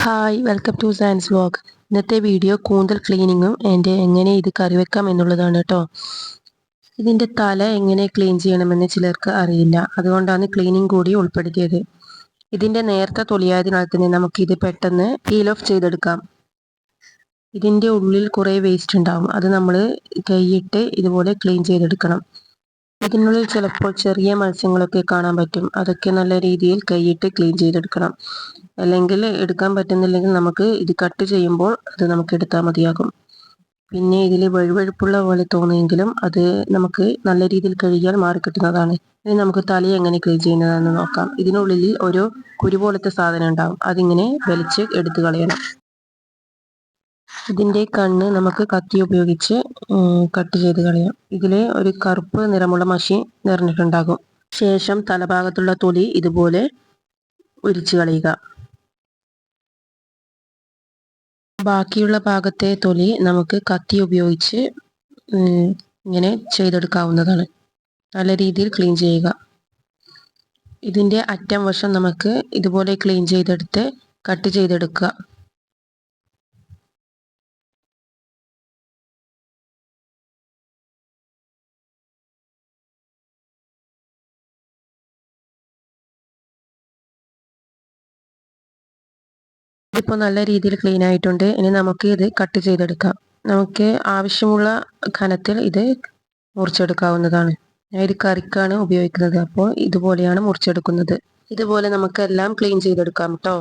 Hi welcome two science vlog. ഇന്നത്തെ video കൂന്തൽ ക്ലീനിങ്ങും എങ്ങനെ ഇത് കറി വെക്കാം എന്നുള്ളതാണ് കേട്ടോ. ഇതിൻ്റെ തല എങ്ങനെ ക്ലീൻ ചെയ്യണമെന്ന് ചിലർക്ക് അറിയില്ല, അതുകൊണ്ടാണ് ക്ലീനിങ് കൂടി ഉൾപ്പെടുത്തിയത്. ഇതിൻ്റെ നേർത്ത തൊലിയായതിനാൽ തന്നെ നമുക്കിത് പെട്ടെന്ന് പീൽ ഓഫ് ചെയ്തെടുക്കാം. ഇതിൻ്റെ ഉള്ളിൽ കുറേ വേസ്റ്റ് ഉണ്ടാവും, അത് നമ്മൾ കൈയിട്ട് ഇതുപോലെ ക്ലീൻ ചെയ്തെടുക്കണം. ഇതിനുള്ളിൽ ചിലപ്പോൾ ചെറിയ മത്സ്യങ്ങളൊക്കെ കാണാൻ പറ്റും, അതൊക്കെ നല്ല രീതിയിൽ കൈയിട്ട് ക്ലീൻ ചെയ്തെടുക്കണം. അല്ലെങ്കിൽ എടുക്കാൻ പറ്റുന്നില്ലെങ്കിൽ നമുക്ക് ഇത് കട്ട് ചെയ്യുമ്പോൾ അത് നമുക്ക് എടുത്താൽ മതിയാകും. പിന്നെ ഇതിൽ വഴുവഴുപ്പുള്ള പോലെ തോന്നുമെങ്കിലും അത് നമുക്ക് നല്ല രീതിയിൽ കഴുകിയാൽ മാറിക്കിട്ടുന്നതാണ്. ഇനി നമുക്ക് തല എങ്ങനെ ക്ലീൻ ചെയ്യുന്നതെന്ന് നോക്കാം. ഇതിനുള്ളിൽ ഒരു കുരു പോലത്തെ സാധനം ഉണ്ടാവും, അതിങ്ങനെ വലിച്ച് എടുത്തു കളയണം. ഇതിൻ്റെ കണ്ണ് നമുക്ക് കത്തി ഉപയോഗിച്ച് കട്ട് ചെയ്ത് കളയാം. ഇതിൽ ഒരു കറുപ്പ് നിറമുള്ള മഷി നിറഞ്ഞിട്ടുണ്ടാകും. ശേഷം തലഭാഗത്തുള്ള തൊലി ഇതുപോലെ ഉരിച്ചു കളയുക. ബാക്കിയുള്ള ഭാഗത്തെ തൊലി നമുക്ക് കത്തി ഉപയോഗിച്ച് ഇങ്ങനെ ചെയ്തെടുക്കാവുന്നതാണ്. നല്ല രീതിയിൽ ക്ലീൻ ചെയ്യുക. ഇതിൻ്റെ അറ്റം വശം നമുക്ക് ഇതുപോലെ ക്ലീൻ ചെയ്തെടുത്ത് കട്ട് ചെയ്തെടുക്കുക. ഇപ്പോൾ നല്ല രീതിയിൽ ക്ലീൻ ആയിട്ടുണ്ട്. ഇനി നമുക്ക് ഇത് കട്ട് ചെയ്തെടുക്കാം. നമുക്ക് ആവശ്യമുള്ള ഘനത്തിൽ ഇത് മുറിച്ചെടുക്കാവുന്നതാണ്. ഞാൻ ഇത് കറിക്കാണ് ഉപയോഗിക്കുന്നത്, അപ്പോൾ ഇതുപോലെയാണ് മുറിച്ചെടുക്കുന്നത്. ഇതുപോലെ നമുക്കെല്ലാം ക്ലീൻ ചെയ്തെടുക്കാം കേട്ടോ.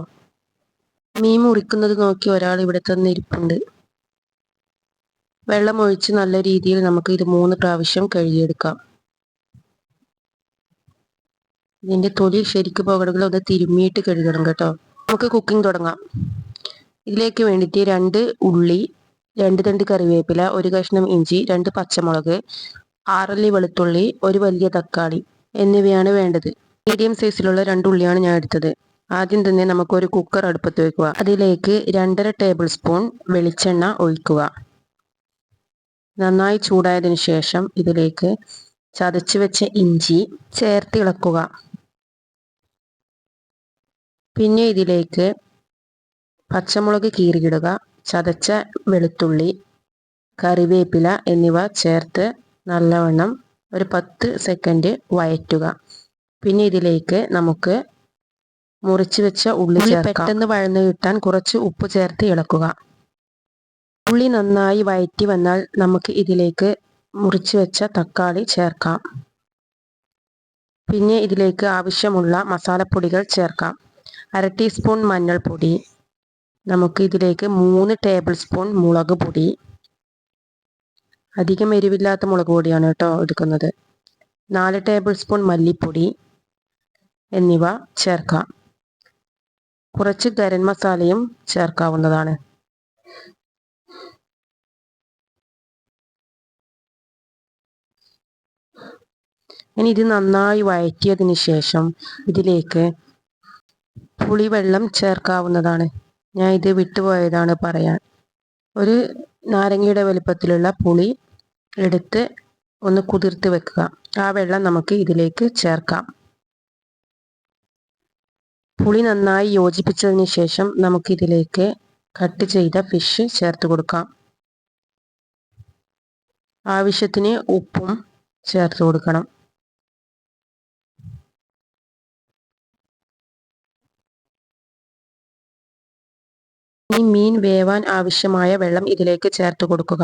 മീൻ മുറിക്കുന്നത് നോക്കി ഒരാൾ ഇവിടെ തന്നെ ഇരിപ്പുണ്ട്. വെള്ളമൊഴിച്ച് നല്ല രീതിയിൽ നമുക്ക് ഇത് 3 പ്രാവശ്യം കഴുകിയെടുക്കാം. ഇതിൻ്റെ തൊലി ശരിക്ക് പോകണമെങ്കിൽ ഒന്ന് തിരുമ്മിയിട്ട് കഴുകണം കേട്ടോ. നമുക്ക് കുക്കിംഗ് തുടങ്ങാം. ഇതിലേക്ക് വേണ്ടിയിട്ട് 2 ഉള്ളി, 2 തണ്ട് കറിവേപ്പില, 1 കഷ്ണം ഇഞ്ചി, 2 പച്ചമുളക്, 6 അല്ലി വെളുത്തുള്ളി, 1 വലിയ തക്കാളി എന്നിവയാണ് വേണ്ടത്. മീഡിയം സൈസിലുള്ള 2 ഉള്ളിയാണ് ഞാൻ എടുത്തത്. ആദ്യം തന്നെ നമുക്കൊരു കുക്കർ അടുപ്പത്ത് വെക്കുക. അതിലേക്ക് 2.5 ടേബിൾ സ്പൂൺ വെളിച്ചെണ്ണ ഒഴിക്കുക. നന്നായി ചൂടായതിനു ശേഷം ഇതിലേക്ക് ചതച്ച് വെച്ച ഇഞ്ചി ചേർത്ത് ഇളക്കുക. പിന്നെ ഇതിലേക്ക് പച്ചമുളക് കീറിയിടുക, ചതച്ച വെളുത്തുള്ളി, കറിവേപ്പില എന്നിവ ചേർത്ത് നല്ലവണ്ണം ഒരു 10 സെക്കൻഡ് വഴറ്റുക. പിന്നെ ഇതിലേക്ക് നമുക്ക് മുറിച്ച് വെച്ച ഉള്ളി ചേർക്കാം. പെട്ടെന്ന് വഴന്നു കിട്ടാൻ കുറച്ച് ഉപ്പ് ചേർത്ത് ഇളക്കുക. ഉള്ളി നന്നായി വഴറ്റി വന്നാൽ നമുക്ക് ഇതിലേക്ക് മുറിച്ച് വെച്ച തക്കാളി ചേർക്കാം. പിന്നെ ഇതിലേക്ക് ആവശ്യമുള്ള മസാലപ്പൊടികൾ ചേർക്കാം. 1/2 ടീസ്പൂൺ മഞ്ഞൾപ്പൊടി, നമുക്ക് ഇതിലേക്ക് 3 ടേബിൾ സ്പൂൺ മുളക് പൊടി, അധികം എരിവില്ലാത്ത മുളക് പൊടിയാണ് കേട്ടോ എടുക്കുന്നത്, 4 ടേബിൾ സ്പൂൺ മല്ലിപ്പൊടി എന്നിവ ചേർക്കാം. കുറച്ച് ഗരം മസാലയും ചേർക്കാവുന്നതാണ്. ഇനി ഇത് നന്നായി വഴറ്റിയതിന് ശേഷം ഇതിലേക്ക് പുളിവെള്ളം ചേർക്കാവുന്നതാണ്. ഞാൻ ഇത് വിട്ടുപോയതാണ് പറയാൻ. ഒരു നാരങ്ങയുടെ വലുപ്പത്തിലുള്ള പുളി എടുത്ത് ഒന്ന് കുതിർത്ത് വെക്കുക. ആ വെള്ളം നമുക്ക് ഇതിലേക്ക് ചേർക്കാം. പുളി നന്നായി യോജിപ്പിച്ചതിന് ശേഷം നമുക്കിതിലേക്ക് കട്ട് ചെയ്ത ഫിഷ് ചേർത്ത് കൊടുക്കാം. ആവശ്യത്തിന് ഉപ്പും ചേർത്ത് കൊടുക്കണം. ഈ മീൻ വേവാൻ ആവശ്യമായ വെള്ളം ഇതിലേക്ക് ചേർത്ത് കൊടുക്കുക.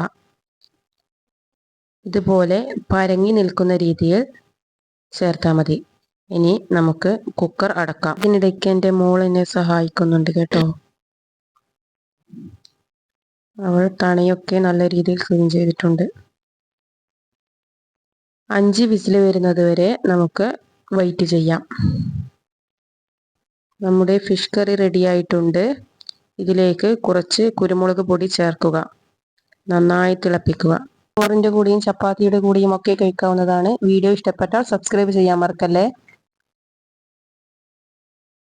ഇതുപോലെ പരങ്ങി നിൽക്കുന്ന രീതിയിൽ ചേർത്താൽ മതി. ഇനി നമുക്ക് കുക്കർ അടക്കാം. ഇതിനിടയ്ക്ക് എൻ്റെ മോൾ എന്നെ സഹായിക്കുന്നുണ്ട് കേട്ടോ. അവൾ തണയൊക്കെ നല്ല രീതിയിൽ ക്ലീൻ ചെയ്തിട്ടുണ്ട്. 5 വിസിൽ വരുന്നത് വരെ നമുക്ക് വെയിറ്റ് ചെയ്യാം. നമ്മുടെ ഫിഷ് കറി റെഡി ആയിട്ടുണ്ട്. ഇതിലേക്ക് കുറച്ച് കുരുമുളക് പൊടി ചേർക്കുക. നന്നായി തിളപ്പിക്കുക. ചോറിൻ്റെ കൂടെയും ചപ്പാത്തിയുടെ കൂടെയും ഒക്കെ കഴിക്കാവുന്നതാണ്. വീഡിയോ ഇഷ്ടപ്പെട്ടാൽ സബ്സ്ക്രൈബ് ചെയ്യാൻ മറക്കല്ലേ.